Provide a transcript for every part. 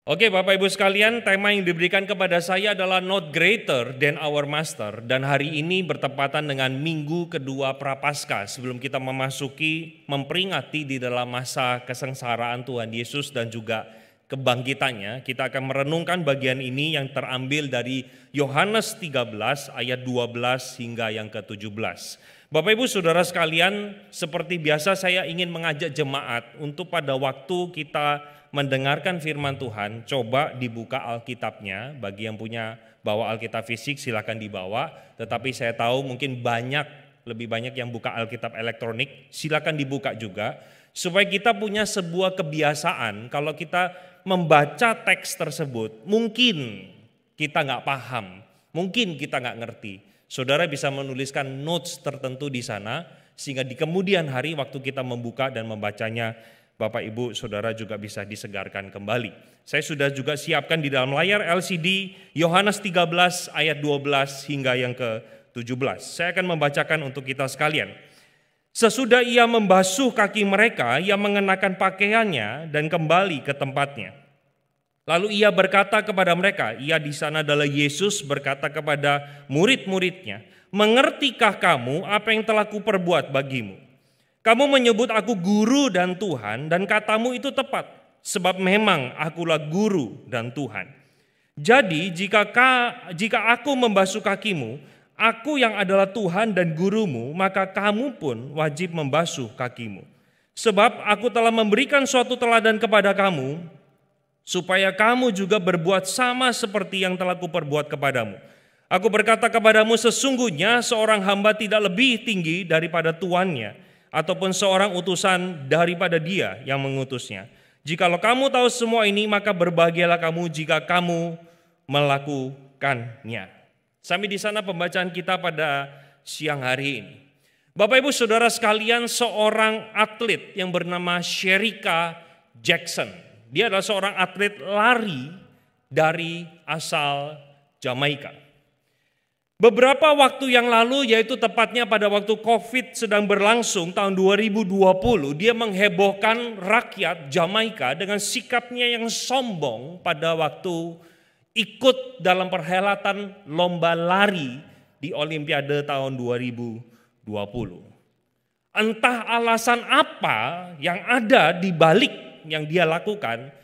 Oke Bapak Ibu sekalian, tema yang diberikan kepada saya adalah Not Greater Than Our Master. Dan hari ini bertepatan dengan minggu kedua Prapaskah sebelum kita memperingati di dalam masa kesengsaraan Tuhan Yesus dan juga kebangkitannya. Kita akan merenungkan bagian ini yang terambil dari Yohanes 13 ayat 12 hingga yang ke-17. Bapak Ibu Saudara sekalian, seperti biasa saya ingin mengajak jemaat untuk pada waktu kita mendengarkan firman Tuhan, coba dibuka Alkitabnya. Bagi yang punya bawa Alkitab fisik silakan dibawa. Tetapi saya tahu mungkin lebih banyak yang buka Alkitab elektronik, silakan dibuka juga. Supaya kita punya sebuah kebiasaan, kalau kita membaca teks tersebut, mungkin kita nggak paham, mungkin kita nggak ngerti. Saudara bisa menuliskan notes tertentu di sana, sehingga di kemudian hari waktu kita membuka dan membacanya, Bapak Ibu Saudara juga bisa disegarkan kembali. Saya sudah juga siapkan di dalam layar LCD Yohanes 13 ayat 12 hingga yang ke-17. Saya akan membacakan untuk kita sekalian. Sesudah ia membasuh kaki mereka, ia mengenakan pakaiannya dan kembali ke tempatnya. Lalu ia berkata kepada mereka, ia di sana adalah Yesus berkata kepada murid-muridnya, "Mengertikah kamu apa yang telah kuperbuat bagimu? Kamu menyebut aku guru dan Tuhan, dan katamu itu tepat, sebab memang akulah guru dan Tuhan. Jadi jika aku membasuh kakimu, aku yang adalah Tuhan dan gurumu, maka kamu pun wajib membasuh kakimu. Sebab aku telah memberikan suatu teladan kepada kamu, supaya kamu juga berbuat sama seperti yang telah kuperbuat kepadamu. Aku berkata kepadamu, sesungguhnya seorang hamba tidak lebih tinggi daripada tuannya, ataupun seorang utusan daripada dia yang mengutusnya. Jikalau kamu tahu semua ini, maka berbahagialah kamu jika kamu melakukannya." Sampai di sana pembacaan kita pada siang hari ini. Bapak Ibu Saudara sekalian, seorang atlet yang bernama Shericka Jackson. Dia adalah seorang atlet lari dari asal Jamaika. Beberapa waktu yang lalu, yaitu tepatnya pada waktu COVID sedang berlangsung tahun 2020, dia menghebohkan rakyat Jamaika dengan sikapnya yang sombong pada waktu ikut dalam perhelatan lomba lari di Olimpiade tahun 2020. Entah alasan apa yang ada di balik yang dia lakukan,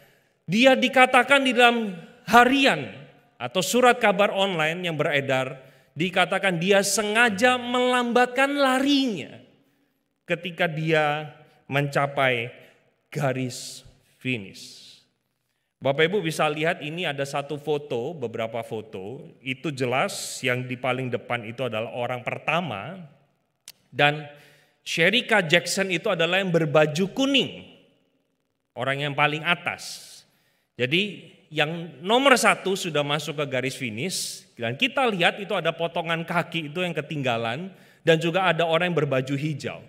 dia dikatakan di dalam harian atau surat kabar online yang beredar, dikatakan dia sengaja melambatkan larinya ketika dia mencapai garis finish. Bapak Ibu bisa lihat ini ada satu foto, beberapa foto, itu jelas yang di paling depan itu adalah orang pertama, dan Shericka Jackson itu adalah yang berbaju kuning, orang yang paling atas. Jadi yang nomor satu sudah masuk ke garis finish, dan kita lihat itu ada potongan kaki itu yang ketinggalan, dan juga ada orang yang berbaju hijau.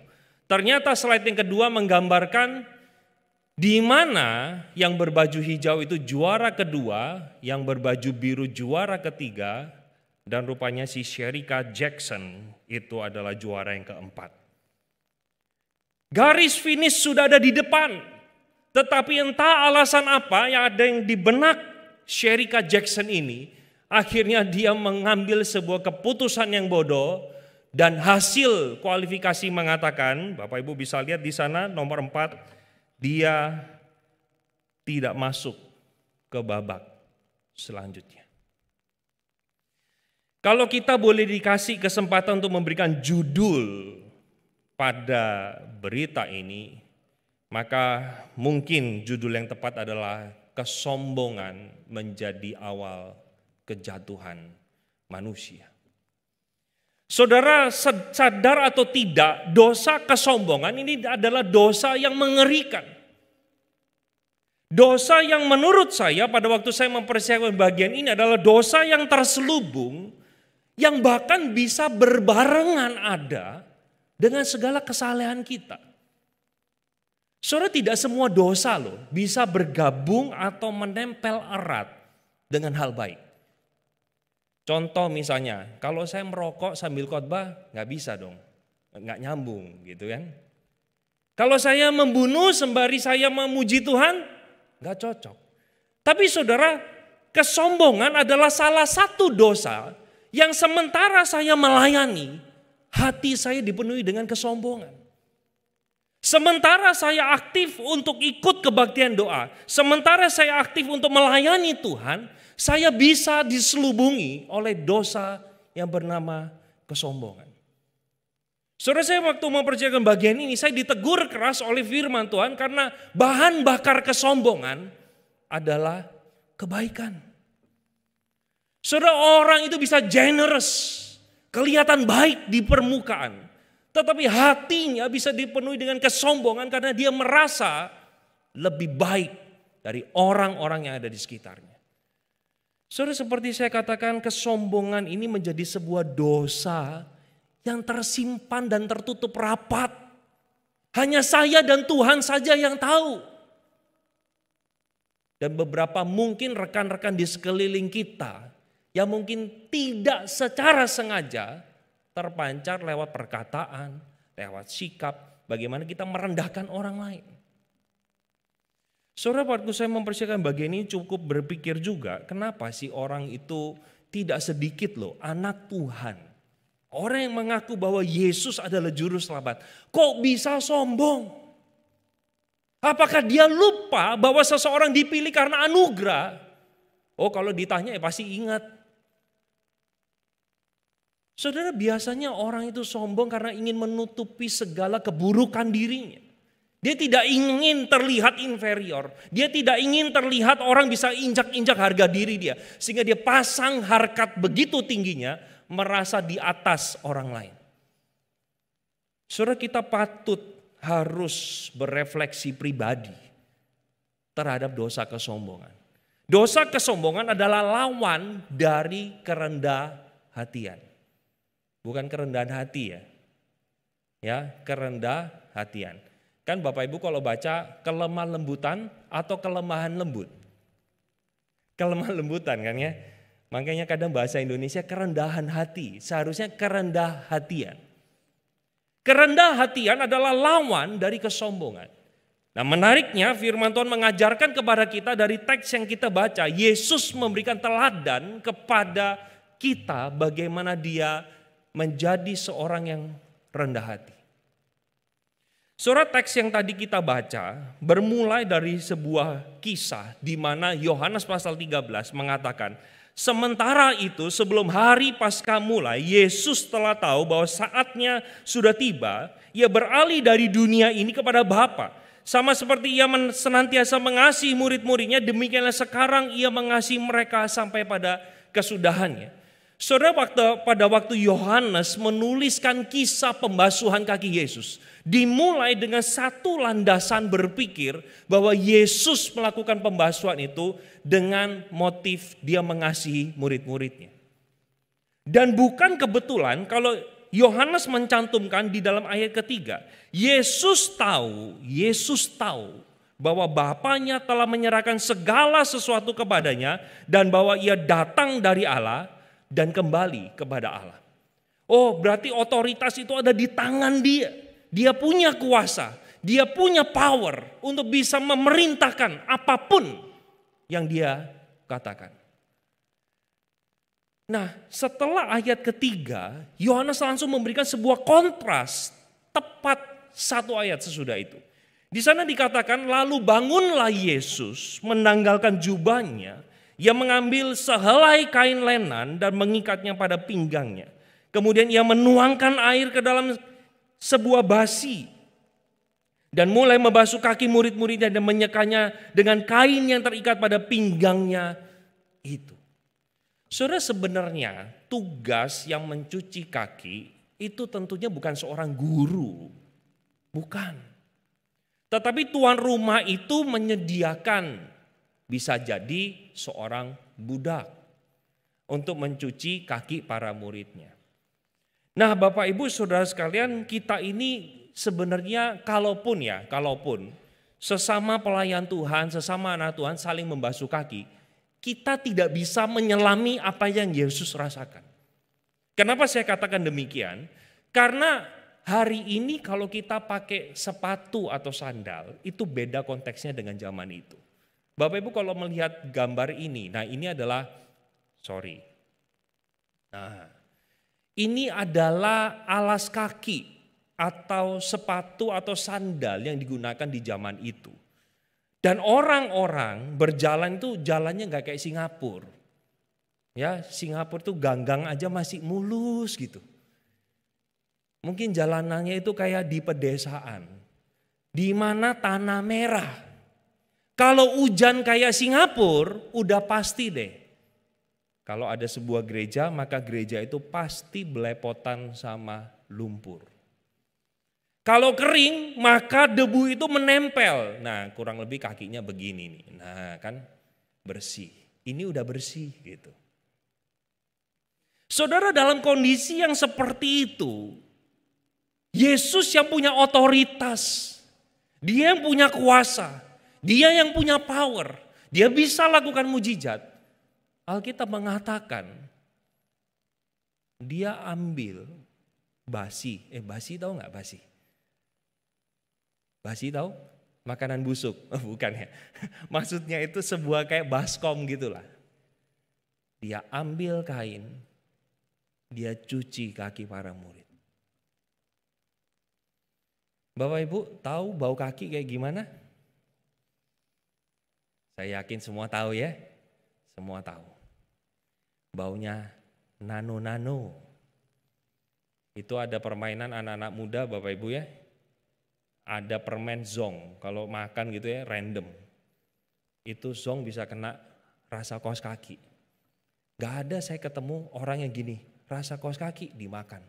Ternyata slide yang kedua menggambarkan di mana yang berbaju hijau itu juara kedua, yang berbaju biru juara ketiga, dan rupanya si Shericka Jackson itu adalah juara yang keempat. Garis finish sudah ada di depan, tetapi entah alasan apa yang ada yang di benak Shericka Jackson ini, akhirnya dia mengambil sebuah keputusan yang bodoh, dan hasil kualifikasi mengatakan, Bapak Ibu bisa lihat di sana nomor 4, dia tidak masuk ke babak selanjutnya. Kalau kita boleh dikasih kesempatan untuk memberikan judul pada berita ini, maka mungkin judul yang tepat adalah kesombongan menjadi awal kejatuhan manusia. Saudara sadar atau tidak, dosa kesombongan ini adalah dosa yang mengerikan. Dosa yang menurut saya pada waktu saya mempersiapkan bagian ini adalah dosa yang terselubung, yang bahkan bisa berbarengan ada dengan segala kesalehan kita. Saudara, tidak semua dosa loh bisa bergabung atau menempel erat dengan hal baik. Contoh misalnya, kalau saya merokok sambil khotbah, nggak bisa dong, nggak nyambung gitu kan. Kalau saya membunuh sembari saya memuji Tuhan, nggak cocok. Tapi saudara, kesombongan adalah salah satu dosa yang sementara saya melayani, hati saya dipenuhi dengan kesombongan. Sementara saya aktif untuk ikut kebaktian doa, sementara saya aktif untuk melayani Tuhan, saya bisa diselubungi oleh dosa yang bernama kesombongan. Saudara, saya waktu mempercayakan bagian ini, saya ditegur keras oleh firman Tuhan karena bahan bakar kesombongan adalah kebaikan. Saudara, orang itu bisa generous, kelihatan baik di permukaan, tetapi hatinya bisa dipenuhi dengan kesombongan karena dia merasa lebih baik dari orang-orang yang ada di sekitarnya. Saudara, seperti saya katakan, kesombongan ini menjadi sebuah dosa yang tersimpan dan tertutup rapat. Hanya saya dan Tuhan saja yang tahu. Dan beberapa mungkin rekan-rekan di sekeliling kita yang mungkin tidak secara sengaja terpancar lewat perkataan, lewat sikap, bagaimana kita merendahkan orang lain. Saudara, waktu saya mempersiapkan bagian ini cukup berpikir juga, kenapa sih orang itu tidak sedikit loh anak Tuhan. Orang yang mengaku bahwa Yesus adalah juru selamat, kok bisa sombong? Apakah dia lupa bahwa seseorang dipilih karena anugerah? Oh, kalau ditanya ya pasti ingat. Saudara, biasanya orang itu sombong karena ingin menutupi segala keburukan dirinya. Dia tidak ingin terlihat inferior. Dia tidak ingin terlihat orang bisa injak-injak harga diri dia. Sehingga dia pasang harkat begitu tingginya, merasa di atas orang lain. Saudara, kita patut harus berefleksi pribadi terhadap dosa kesombongan. Dosa kesombongan adalah lawan dari kerendah hatian. Bukan kerendahan hati ya. Ya, kerendah hatian. Kan Bapak Ibu kalau baca kelemah lembutan atau kelemahan lembut. Kelemah lembutan kan ya. Makanya kadang bahasa Indonesia kerendahan hati, seharusnya kerendah hatian. Kerendah hatian adalah lawan dari kesombongan. Nah, menariknya firman Tuhan mengajarkan kepada kita dari teks yang kita baca, Yesus memberikan teladan kepada kita bagaimana dia menjadi seorang yang rendah hati. Surat teks yang tadi kita baca bermulai dari sebuah kisah di mana Yohanes pasal 13 mengatakan, sementara itu sebelum hari Paskah mulai, Yesus telah tahu bahwa saatnya sudah tiba, ia beralih dari dunia ini kepada Bapa. Sama seperti ia senantiasa mengasihi murid-muridnya, demikianlah sekarang ia mengasihi mereka sampai pada kesudahannya. Saudara, pada waktu Yohanes menuliskan kisah pembasuhan kaki Yesus, dimulai dengan satu landasan berpikir bahwa Yesus melakukan pembasuhan itu dengan motif dia mengasihi murid-muridnya. Dan bukan kebetulan kalau Yohanes mencantumkan di dalam ayat ketiga, Yesus tahu bahwa Bapanya telah menyerahkan segala sesuatu kepadanya dan bahwa ia datang dari Allah dan kembali kepada Allah. Oh, berarti otoritas itu ada di tangan dia. Dia punya kuasa, dia punya power untuk bisa memerintahkan apapun yang dia katakan. Nah, setelah ayat ketiga, Yohanes langsung memberikan sebuah kontras tepat satu ayat sesudah itu. Di sana dikatakan, lalu bangunlah Yesus menanggalkan jubahnya, ia mengambil sehelai kain lenan dan mengikatnya pada pinggangnya. Kemudian ia menuangkan air ke dalam sebuah basi dan mulai membasuh kaki murid-muridnya dan menyekanya dengan kain yang terikat pada pinggangnya itu. Saudara, sebenarnya tugas yang mencuci kaki itu tentunya bukan seorang guru, bukan. Tetapi tuan rumah itu menyediakan, bisa jadi seorang budak untuk mencuci kaki para muridnya. Nah, Bapak Ibu Saudara sekalian, kita ini sebenarnya kalaupun sesama pelayan Tuhan, sesama anak Tuhan saling membasuh kaki, kita tidak bisa menyelami apa yang Yesus rasakan. Kenapa saya katakan demikian? Karena hari ini kalau kita pakai sepatu atau sandal, itu beda konteksnya dengan zaman itu. Bapak Ibu kalau melihat gambar ini, nah ini adalah, nah ini adalah alas kaki atau sepatu atau sandal yang digunakan di zaman itu. Dan orang-orang berjalan itu jalannya nggak kayak Singapura. Ya, Singapura tuh ganggang aja masih mulus gitu. Mungkin jalanannya itu kayak di pedesaan, di mana tanah merah. Kalau hujan kayak Singapura, udah pasti deh. Kalau ada sebuah gereja, maka gereja itu pasti belepotan sama lumpur. Kalau kering, maka debu itu menempel. Nah, kurang lebih kakinya begini nih. Nah, kan bersih. Ini udah bersih gitu. Saudara, dalam kondisi yang seperti itu, Yesus yang punya otoritas, dia yang punya kuasa, dia yang punya power, dia bisa lakukan mujizat. Alkitab mengatakan, dia ambil basi. Basi tahu nggak basi? Basi tahu? Makanan busuk, bukan ya. Maksudnya itu sebuah kayak baskom gitulah. Dia ambil kain, dia cuci kaki para murid. Bapak Ibu tahu bau kaki kayak gimana? Saya yakin semua tahu ya. Semua tahu. Baunya nano-nano. Itu ada permainan anak-anak muda Bapak Ibu ya. Ada permen zong. Kalau makan gitu ya random. Itu zong bisa kena rasa kaos kaki. Gak ada saya ketemu orang yang gini. Rasa kaos kaki dimakan.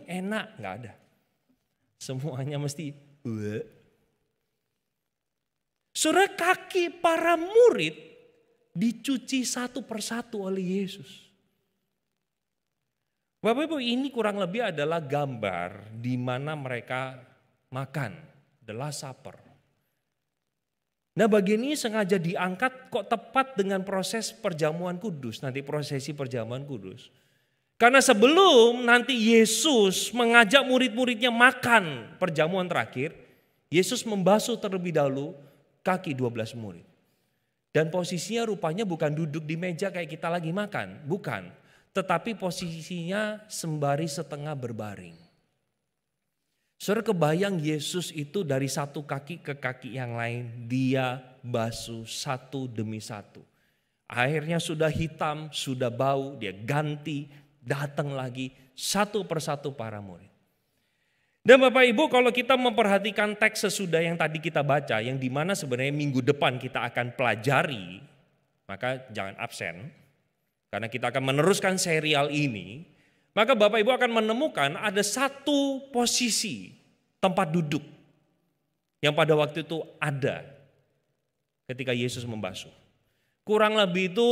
Enak, gak ada. Semuanya mesti Saudara, kaki para murid dicuci satu persatu oleh Yesus. Bapak Ibu, ini kurang lebih adalah gambar di mana mereka makan, the Last Supper. Nah, bagian ini sengaja diangkat kok tepat dengan proses perjamuan kudus, nanti prosesi perjamuan kudus. Karena sebelum nanti Yesus mengajak murid-muridnya makan perjamuan terakhir, Yesus membasuh terlebih dahulu kaki 12 murid. Dan posisinya rupanya bukan duduk di meja kayak kita lagi makan, bukan. Tetapi posisinya sembari setengah berbaring. Saudara, kebayang Yesus itu dari satu kaki ke kaki yang lain, dia basuh satu demi satu. Akhirnya sudah hitam, sudah bau, dia ganti. Datang lagi satu persatu para murid. Dan Bapak Ibu, kalau kita memperhatikan teks sesudah yang tadi kita baca, yang dimana sebenarnya minggu depan kita akan pelajari, maka jangan absen, karena kita akan meneruskan serial ini, maka Bapak Ibu akan menemukan ada satu posisi tempat duduk yang pada waktu itu ada ketika Yesus membasuh. Kurang lebih itu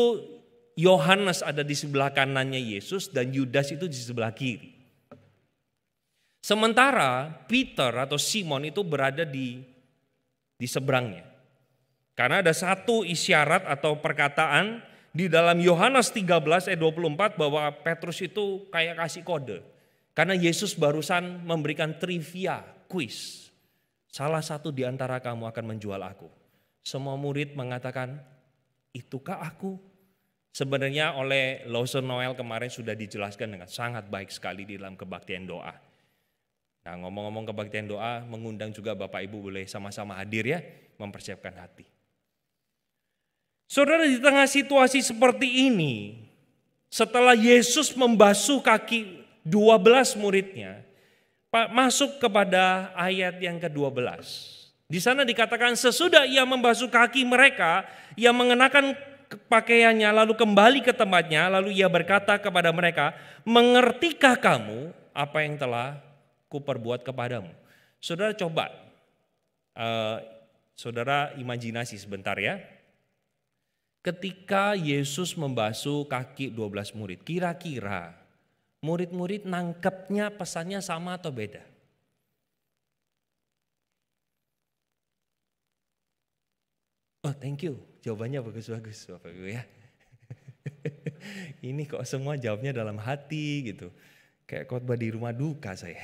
Yohanes ada di sebelah kanannya Yesus dan Yudas itu di sebelah kiri. Sementara Peter atau Simon itu berada di seberangnya. Karena ada satu isyarat atau perkataan di dalam Yohanes 13 ayat 24 bahwa Petrus itu kayak kasih kode. Karena Yesus barusan memberikan trivia, kuis. Salah satu di antara kamu akan menjual aku. Semua murid mengatakan, itukah aku? Sebenarnya oleh Lawson Noel kemarin sudah dijelaskan dengan sangat baik sekali di dalam kebaktian doa. Nah, ngomong-ngomong kebaktian doa, mengundang juga Bapak Ibu boleh sama-sama hadir ya, mempersiapkan hati. Saudara, di tengah situasi seperti ini, setelah Yesus membasuh kaki 12 muridnya, masuk kepada ayat yang ke-12. Di sana dikatakan sesudah ia membasuh kaki mereka, ia mengenakan pakaiannya lalu kembali ke tempatnya, lalu ia berkata kepada mereka, mengertikah kamu apa yang telah kuperbuat kepadamu? Saudara coba, saudara imajinasi sebentar ya. Ketika Yesus membasuh kaki 12 murid, kira-kira murid-murid nangkepnya pesannya sama atau beda? Oh, thank you. Jawabannya bagus-bagus Bapak Ibu ya. Ini kok semua jawabnya dalam hati gitu. Kayak khotbah di rumah duka saya.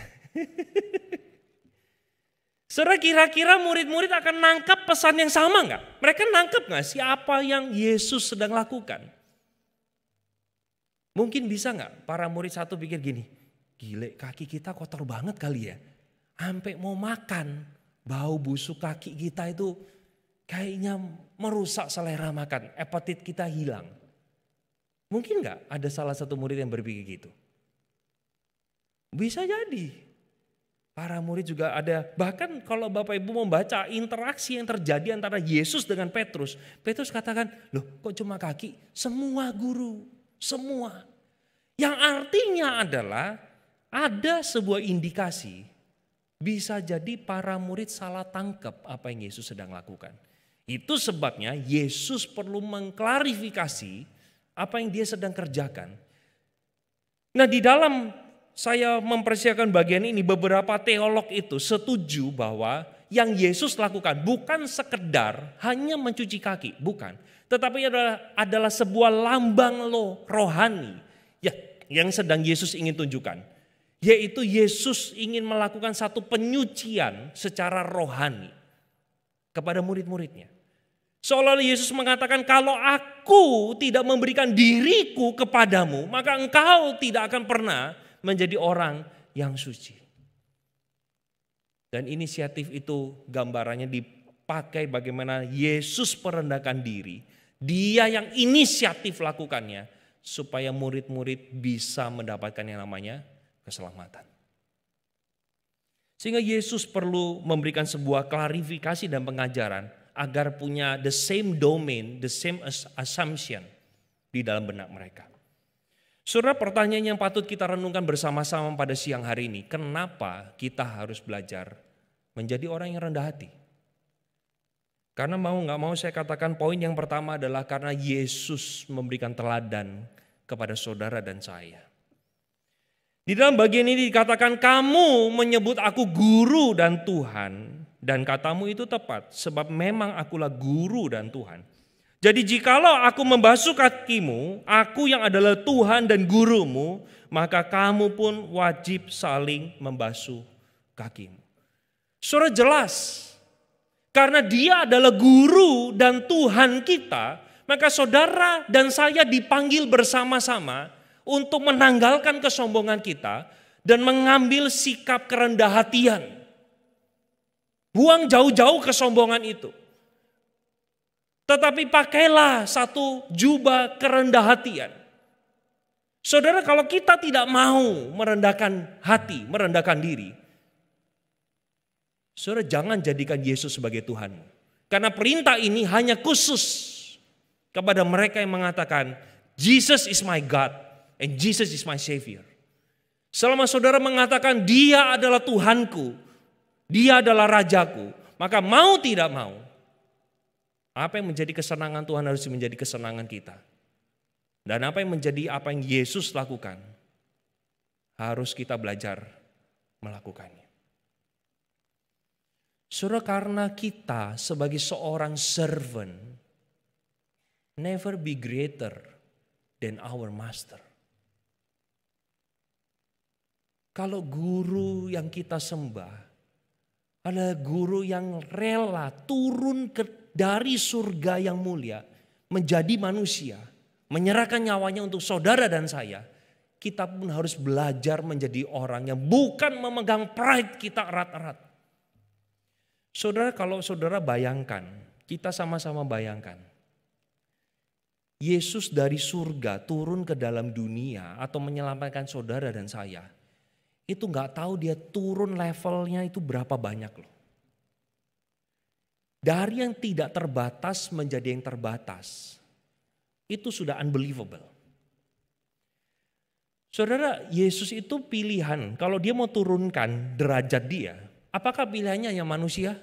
Saudara, kira-kira murid-murid akan nangkap pesan yang sama nggak? Mereka nangkep nggak sih apa yang Yesus sedang lakukan? Mungkin bisa nggak para murid satu pikir gini, gile kaki kita kotor banget kali ya. Sampai mau makan, bau busuk kaki kita itu kayaknya merusak selera makan, appetite kita hilang. Mungkin nggak ada salah satu murid yang berpikir gitu? Bisa jadi. Para murid juga ada, bahkan kalau Bapak Ibu membaca interaksi yang terjadi antara Yesus dengan Petrus. Petrus katakan, loh kok cuma kaki? Semua guru, semua. Yang artinya adalah ada sebuah indikasi. Bisa jadi para murid salah tangkap apa yang Yesus sedang lakukan. Itu sebabnya Yesus perlu mengklarifikasi apa yang dia sedang kerjakan. Nah, di dalam saya mempersiapkan bagian ini, beberapa teolog itu setuju bahwa yang Yesus lakukan bukan sekedar hanya mencuci kaki, bukan. Tetapi adalah sebuah lambang rohani yang sedang Yesus ingin tunjukkan. Yaitu Yesus ingin melakukan satu penyucian secara rohani kepada murid-muridnya. Seolah-olah Yesus mengatakan, kalau aku tidak memberikan diriku kepadamu, maka engkau tidak akan pernah menjadi orang yang suci. Dan inisiatif itu gambarannya dipakai bagaimana Yesus merendahkan diri. Dia yang inisiatif lakukannya supaya murid-murid bisa mendapatkan yang namanya keselamatan. Sehingga Yesus perlu memberikan sebuah klarifikasi dan pengajaran agar punya the same domain, the same assumption di dalam benak mereka. Saudara, pertanyaan yang patut kita renungkan bersama-sama pada siang hari ini, kenapa kita harus belajar menjadi orang yang rendah hati? Karena mau nggak mau saya katakan poin yang pertama adalah karena Yesus memberikan teladan kepada saudara dan saya. Di dalam bagian ini dikatakan, kamu menyebut aku guru dan Tuhan, dan katamu itu tepat sebab memang akulah guru dan Tuhan. Jadi jikalau aku membasuh kakimu, aku yang adalah Tuhan dan gurumu, maka kamu pun wajib saling membasuh kakimu. Saudara, jelas, karena dia adalah guru dan Tuhan kita, maka saudara dan saya dipanggil bersama-sama untuk menanggalkan kesombongan kita dan mengambil sikap kerendahan hatian. Buang jauh-jauh kesombongan itu. Tetapi pakailah satu jubah kerendahan hatian. Saudara, kalau kita tidak mau merendahkan hati, merendahkan diri, saudara jangan jadikan Yesus sebagai Tuhanmu. Karena perintah ini hanya khusus kepada mereka yang mengatakan, Jesus is my God and Jesus is my Savior. Selama saudara mengatakan dia adalah Tuhanku, dia adalah Rajaku, maka mau tidak mau, apa yang menjadi kesenangan Tuhan harus menjadi kesenangan kita. Dan apa yang menjadi apa yang Yesus lakukan, harus kita belajar melakukannya. Saudara, karena kita sebagai seorang servant, never be greater than our master. Kalau guru yang kita sembah adalah guru yang rela turun dari surga yang mulia menjadi manusia, menyerahkan nyawanya untuk saudara dan saya, kita pun harus belajar menjadi orang yang bukan memegang pride kita erat-erat. Saudara, kalau saudara bayangkan, kita sama-sama bayangkan, Yesus dari surga turun ke dalam dunia atau menyelamatkan saudara dan saya, itu gak tahu dia turun levelnya itu berapa banyak loh. Dari yang tidak terbatas menjadi yang terbatas. Itu sudah unbelievable. Saudara, Yesus itu pilihan. Kalau dia mau turunkan derajat dia, apakah pilihannya yang manusia?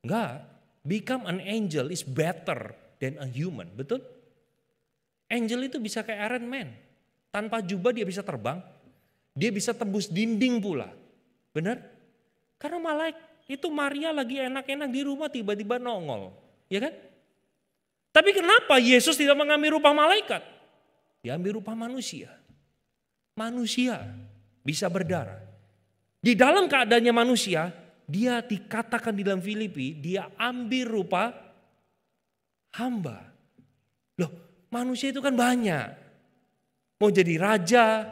Enggak. Become an angel is better than a human. Betul? Angel itu bisa kayak Iron Man. Tanpa jubah dia bisa terbang. Dia bisa tembus dinding pula. Benar? Karena malaikat. Itu Maria lagi enak-enak di rumah tiba-tiba nongol. Ya kan? Tapi kenapa Yesus tidak mengambil rupa malaikat? Dia ambil rupa manusia. Manusia bisa berdarah. Di dalam keadaannya manusia, dia dikatakan di dalam Filipi, dia ambil rupa hamba. Loh, manusia itu kan banyak. Mau jadi raja,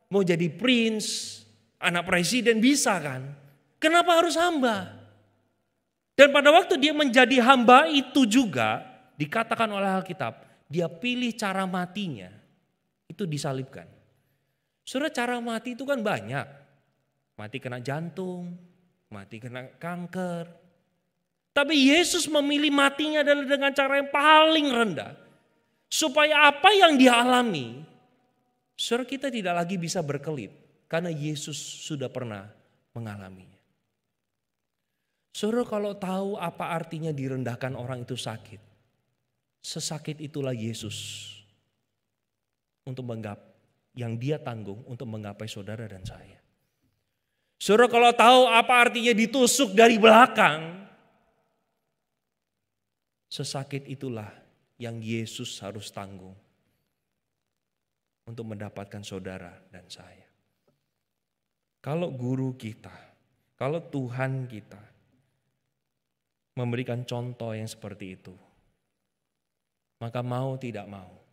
mau jadi prince, anak presiden bisa kan? Kenapa harus hamba? Dan pada waktu dia menjadi hamba itu juga dikatakan oleh Alkitab, dia pilih cara matinya, itu disalibkan. Saudara, cara mati itu kan banyak. Mati kena jantung, mati kena kanker. Tapi Yesus memilih matinya adalah dengan cara yang paling rendah. Supaya apa yang dia alami, saudara, kita tidak lagi bisa berkelit. Karena Yesus sudah pernah mengalaminya. Saudara, kalau tahu apa artinya direndahkan orang itu sakit. Sesakit itulah Yesus untuk yang dia tanggung untuk menggapai saudara dan saya. Saudara, kalau tahu apa artinya ditusuk dari belakang, sesakit itulah yang Yesus harus tanggung untuk mendapatkan saudara dan saya. Kalau guru kita, kalau Tuhan kita memberikan contoh yang seperti itu, maka mau tidak mau,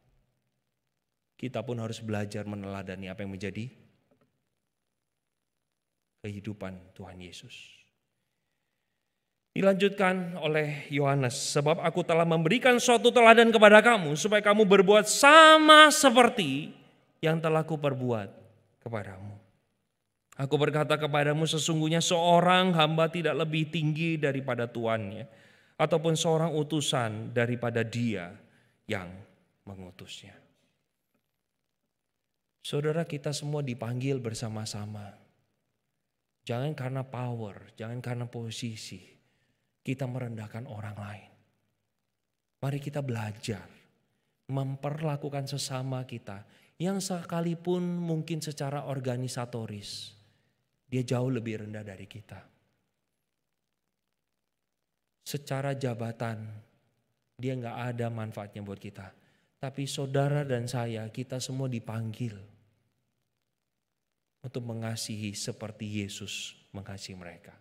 kita pun harus belajar meneladani apa yang menjadi kehidupan Tuhan Yesus. Dilanjutkan oleh Yohanes, sebab aku telah memberikan suatu teladan kepada kamu, supaya kamu berbuat sama seperti yang telah kuperbuat kepadamu. Aku berkata kepadamu, sesungguhnya seorang hamba tidak lebih tinggi daripada tuannya, ataupun seorang utusan daripada dia yang mengutusnya. Saudara, kita semua dipanggil bersama-sama. Jangan karena power, jangan karena posisi, kita merendahkan orang lain. Mari kita belajar memperlakukan sesama kita, yang sekalipun mungkin secara organisatoris, dia jauh lebih rendah dari kita. Secara jabatan, dia gak ada manfaatnya buat kita. Tapi saudara dan saya, kita semua dipanggil untuk mengasihi seperti Yesus mengasihi mereka.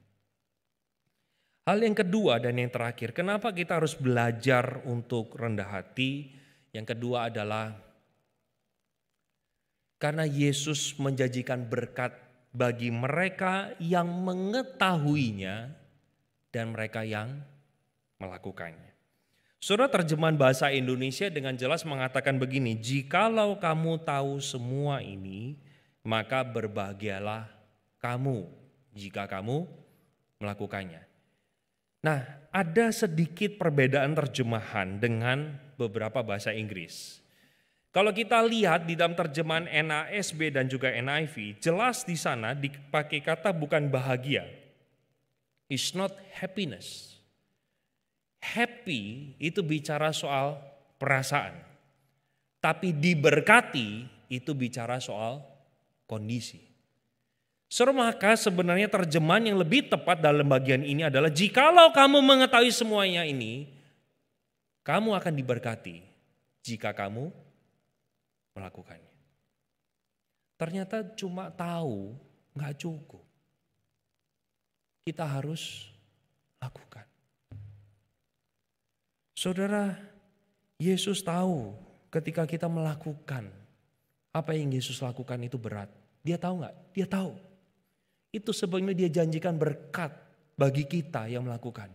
Hal yang kedua dan yang terakhir, kenapa kita harus belajar untuk rendah hati? Yang kedua adalah karena Yesus menjanjikan berkat bagi mereka yang mengetahuinya dan mereka yang melakukannya. Saudara, terjemahan bahasa Indonesia dengan jelas mengatakan begini, jikalau kamu tahu semua ini, maka berbahagialah kamu jika kamu melakukannya. Nah, ada sedikit perbedaan terjemahan dengan beberapa bahasa Inggris. Kalau kita lihat di dalam terjemahan NASB dan juga NIV, jelas di sana dipakai kata bukan bahagia. It's not happiness. Happy itu bicara soal perasaan. Tapi diberkati itu bicara soal kondisi. Maka sebenarnya terjemahan yang lebih tepat dalam bagian ini adalah jikalau kamu mengetahui semuanya ini, kamu akan diberkati jika kamu melakukannya. Ternyata cuma tahu nggak cukup. Kita harus lakukan. Saudara, Yesus tahu ketika kita melakukan apa yang Yesus lakukan itu berat. Dia tahu nggak? Dia tahu. Itu sebabnya dia janjikan berkat bagi kita yang melakukan.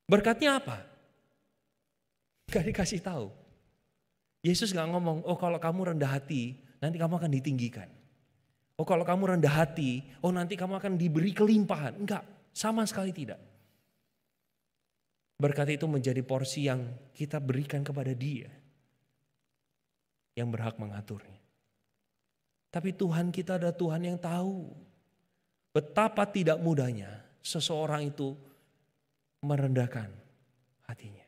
Berkatnya apa? Gak dikasih tahu. Yesus gak ngomong, oh kalau kamu rendah hati, nanti kamu akan ditinggikan. Oh kalau kamu rendah hati, oh nanti kamu akan diberi kelimpahan. Enggak, sama sekali tidak. Berkat itu menjadi porsi yang kita berikan kepada Dia, yang berhak mengaturnya. Tapi Tuhan kita adalah Tuhan yang tahu betapa tidak mudahnya seseorang itu merendahkan hatinya.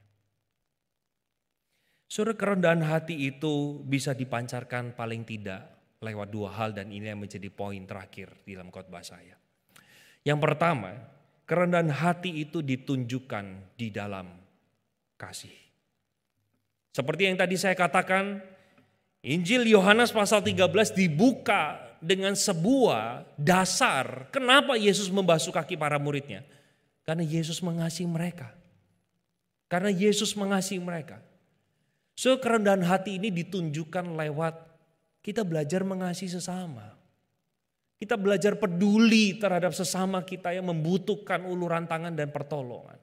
Saudara, kerendahan hati itu bisa dipancarkan paling tidak lewat dua hal dan ini yang menjadi poin terakhir di dalam khotbah saya. Yang pertama, kerendahan hati itu ditunjukkan di dalam kasih. Seperti yang tadi saya katakan, Injil Yohanes pasal 13 dibuka dengan sebuah dasar kenapa Yesus membasuh kaki para muridnya. Karena Yesus mengasihi mereka. Karena Yesus mengasihi mereka. So kerendahan hati ini ditunjukkan lewat kita belajar mengasihi sesama. Kita belajar peduli terhadap sesama kita yang membutuhkan uluran tangan dan pertolongan.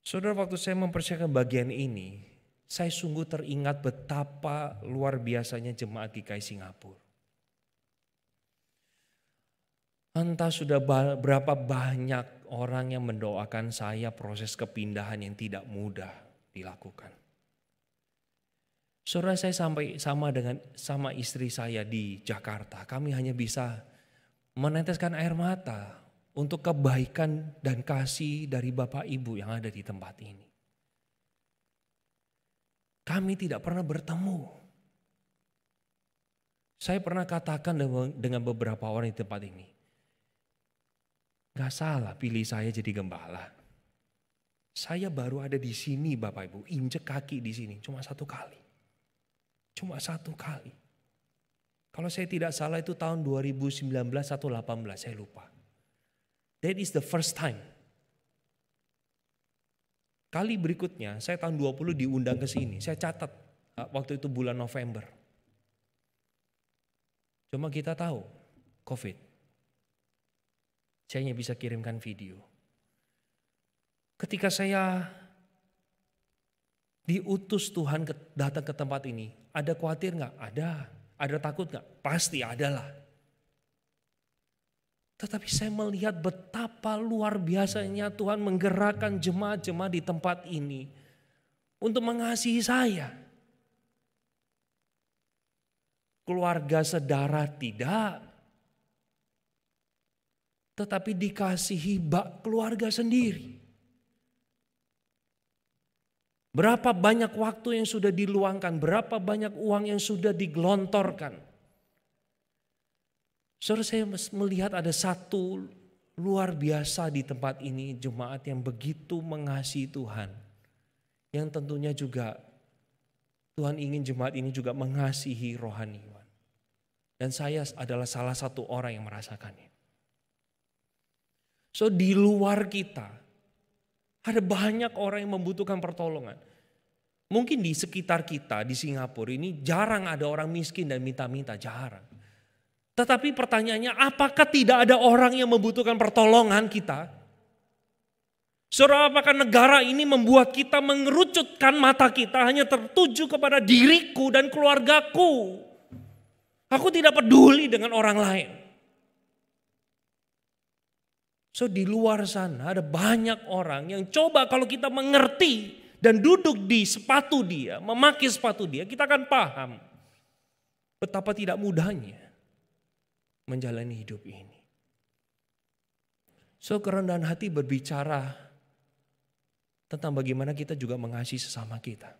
Saudara, waktu saya mempersiapkan bagian ini, saya sungguh teringat betapa luar biasanya jemaat GKI Singapura. Entah sudah berapa banyak orang yang mendoakan saya proses kepindahan yang tidak mudah dilakukan. Saudara, saya sampai sama istri saya di Jakarta, kami hanya bisa meneteskan air mata untuk kebaikan dan kasih dari Bapak Ibu yang ada di tempat ini. Kami tidak pernah bertemu. Saya pernah katakan dengan beberapa orang di tempat ini, gak salah pilih saya jadi gembala. Saya baru ada di sini Bapak Ibu, injek kaki di sini cuma 1 kali. Cuma 1 kali. Kalau saya tidak salah itu tahun 2019 atau 18, saya lupa. That is the first time. Kali berikutnya saya tahun 20 diundang ke sini. Saya catat waktu itu bulan November. Cuma kita tahu COVID. Saya hanya bisa kirimkan video. Ketika saya diutus Tuhan datang ke tempat ini, ada khawatir gak? Ada. Ada takut gak? Pasti adalah. Tetapi saya melihat betapa luar biasanya Tuhan menggerakkan jemaat-jemaat di tempat ini untuk mengasihi saya. Keluarga saudara tidak. Tetapi dikasihi keluarga sendiri. Berapa banyak waktu yang sudah diluangkan, berapa banyak uang yang sudah digelontorkan. Saudara, saya melihat ada satu luar biasa di tempat ini, jemaat yang begitu mengasihi Tuhan. Yang tentunya juga Tuhan ingin jemaat ini juga mengasihi rohaniwan. Dan saya adalah salah satu orang yang merasakannya. So di luar kita, ada banyak orang yang membutuhkan pertolongan. Mungkin di sekitar kita di Singapura ini jarang ada orang miskin dan minta-minta, jarang. Tetapi pertanyaannya, apakah tidak ada orang yang membutuhkan pertolongan kita? Saudara, apakah negara ini membuat kita mengerucutkan mata kita hanya tertuju kepada diriku dan keluargaku? Aku tidak peduli dengan orang lain. So di luar sana ada banyak orang yang coba kalau kita mengerti dan duduk di sepatu dia, memakai sepatu dia, kita akan paham betapa tidak mudahnya menjalani hidup ini. So kerendahan hati berbicara tentang bagaimana kita juga mengasihi sesama kita.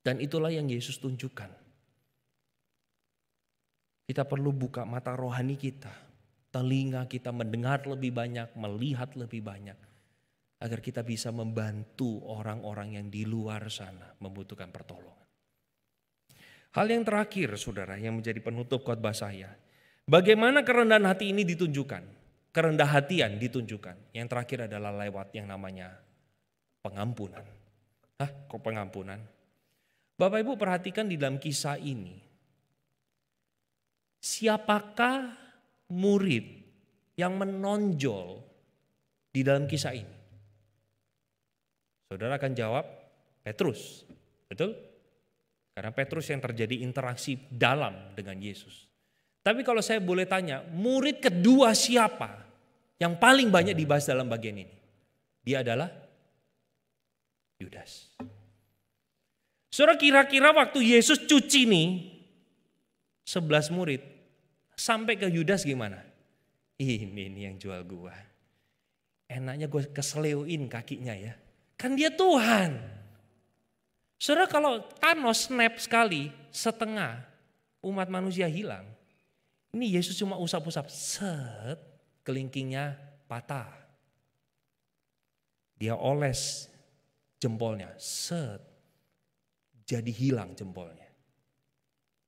Dan itulah yang Yesus tunjukkan. Kita perlu buka mata rohani kita. Telinga kita mendengar lebih banyak, melihat lebih banyak. Agar kita bisa membantu orang-orang yang di luar sana membutuhkan pertolongan. Hal yang terakhir saudara yang menjadi penutup khotbah saya. Bagaimana kerendahan hati ini ditunjukkan? Kerendah hatian ditunjukkan. Yang terakhir adalah lewat yang namanya pengampunan. Kok pengampunan? Bapak Ibu perhatikan di dalam kisah ini. Siapakah murid yang menonjol di dalam kisah ini? Saudara akan jawab Petrus, betul? Karena Petrus yang terjadi interaksi dalam dengan Yesus. Tapi kalau saya boleh tanya, murid kedua siapa yang paling banyak dibahas dalam bagian ini? Dia adalah Yudas. Saudara, kira-kira waktu Yesus cuci nih 11 murid, sampai ke Yudas gimana? Ini yang jual gua. Enaknya gue keseleuin kakinya ya. Kan dia Tuhan. Saudara, kalau Thanos snap sekali, setengah umat manusia hilang. Ini Yesus cuma usap-usap, set, kelingkingnya patah. Dia oles jempolnya, set, jadi hilang jempolnya.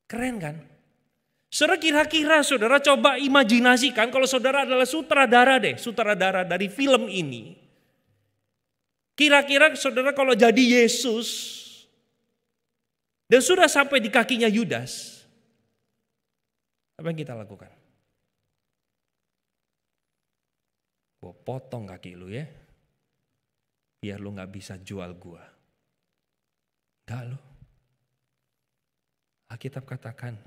Keren kan? Saudara, kira-kira saudara coba imajinasikan kalau saudara adalah sutradara dari film ini. Kira-kira saudara kalau jadi Yesus dan sudah sampai di kakinya Yudas, apa yang kita lakukan? Gua potong kaki lu ya, biar lu gak bisa jual gua. Enggak lu. Alkitab katakan,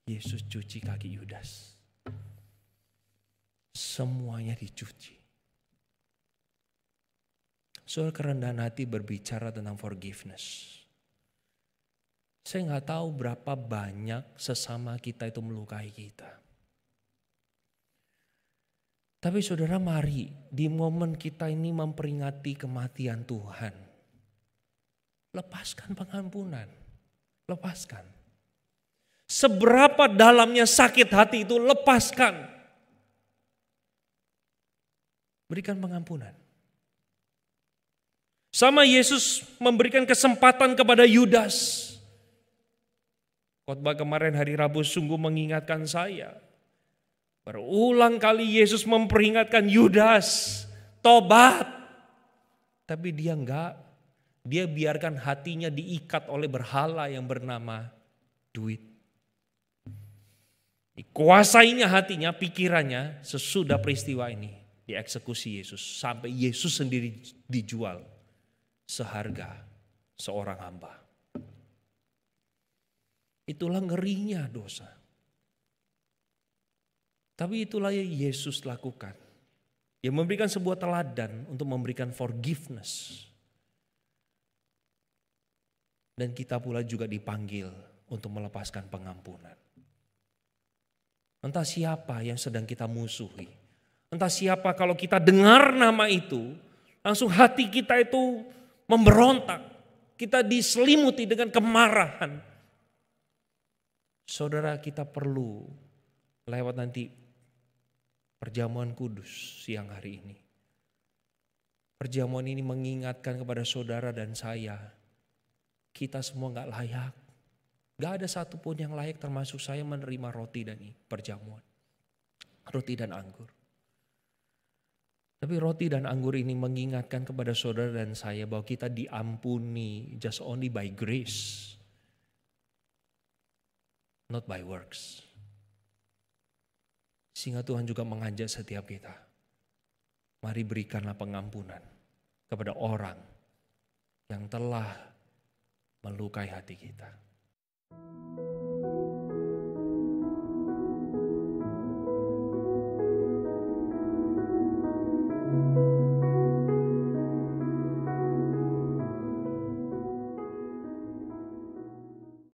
Yesus cuci kaki Yudas. Semuanya dicuci. Soal kerendahan hati berbicara tentang forgiveness. Saya nggak tahu berapa banyak sesama kita itu melukai kita. Tapi saudara, mari di momen kita ini memperingati kematian Tuhan. Lepaskan pengampunan. Lepaskan. Seberapa dalamnya sakit hati itu, lepaskan. Berikan pengampunan. Sama Yesus memberikan kesempatan kepada Yudas. Khotbah kemarin hari Rabu sungguh mengingatkan saya. Berulang kali Yesus memperingatkan Yudas, tobat. Tapi dia enggak. Dia biarkan hatinya diikat oleh berhala yang bernama duit. Dikuasainya hatinya, pikirannya sesudah peristiwa ini dieksekusi Yesus. Sampai Yesus sendiri dijual seharga seorang hamba. Itulah ngerinya dosa. Tapi itulah yang Yesus lakukan. Dia memberikan sebuah teladan untuk memberikan forgiveness. Dan kita pula juga dipanggil untuk melepaskan pengampunan. Entah siapa yang sedang kita musuhi. Entah siapa kalau kita dengar nama itu, langsung hati kita itu memberontak. Kita diselimuti dengan kemarahan. Saudara, kita perlu lewat nanti perjamuan kudus siang hari ini. Perjamuan ini mengingatkan kepada saudara dan saya, kita semua gak layak. Gak ada satupun yang layak termasuk saya menerima roti dan perjamuan. Roti dan anggur. Tapi roti dan anggur ini mengingatkan kepada saudara dan saya bahwa kita diampuni just only by grace. Not by works. Sehingga Tuhan juga mengajak setiap kita. Mari berikanlah pengampunan kepada orang yang telah melukai hati kita.